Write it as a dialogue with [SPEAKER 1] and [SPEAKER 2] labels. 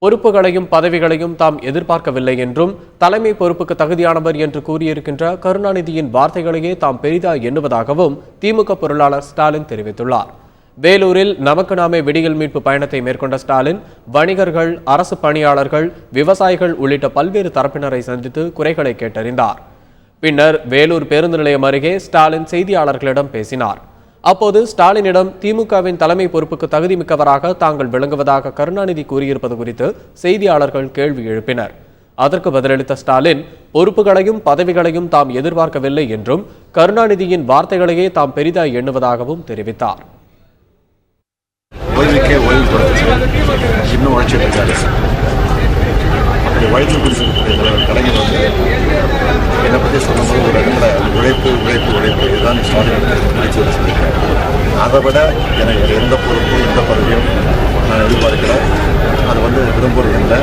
[SPEAKER 1] பொறுப்புகளையும் பதவிகளையும் தாம் எதிர்பார்க்கவில்லை என்றும் தலைமை பொறுப்புக்கு தகுதியானவர் என்று கூறியிருக்கின்ற கருணாநிதியின் வார்த்தைகளையே தாம் பெரிதாய் எண்ணுவதாகவும் திமுக பொருளாளர் ஸ்டாலின் தெரிவித்துள்ளார். வேலூரில் நமக்கு நாமே விடியல் மீட்பு பயணத்தை மேற்கொண்ட ஸ்டாலின் வணிகர்கள், அரசு பணியாளர்கள், விவசாயிகள் உள்ளிட்ட பல்வேறு தரப்பினரை சந்தித்து குறைகளை கேட்டறிந்தார். பின்னர் வேலூர் பேருந்து நிலையம் அருகே ஸ்டாலின் செய்தியாளர்களிடம் பேசினார். அப்போது ஸ்டாலினிடம் திமுகவின் தலைமை பொறுப்புக்கு தகுதிமிக்கவராக தாங்கள் விளங்குவதாக கருணாநிதி கூறியிருப்பது குறித்து செய்தியாளர்கள் கேள்வி எழுப்பினர். அதற்கு பதிலளித்த ஸ்டாலின் பொறுப்புகளையும் பதவிகளையும் தாம் எதிர்பார்க்கவில்லை என்றும் கருணாநிதியின் வார்த்தைகளையே தாம் பெரிதாய் எண்ணுவதாகவும் தெரிவித்தார்.
[SPEAKER 2] இன்னும் உழைச்சிட்டு இருக்காரு. அப்படி உழைத்து கொடுத்துருக்கிற கலைஞர் வந்து என்னை பற்றி சொல்லும்போது ஒரு இடத்துல உழைப்பு உழைப்பு உழைப்பு இதுதான் ஸ்டாலின் உழைச்சி சொல்லியிருக்காரு. அதை விட எனக்கு எந்த பொறுப்பும் எந்த பதவியும் நான் எதிர்பார்க்கல. அது வந்து விரும்புறது இல்லை.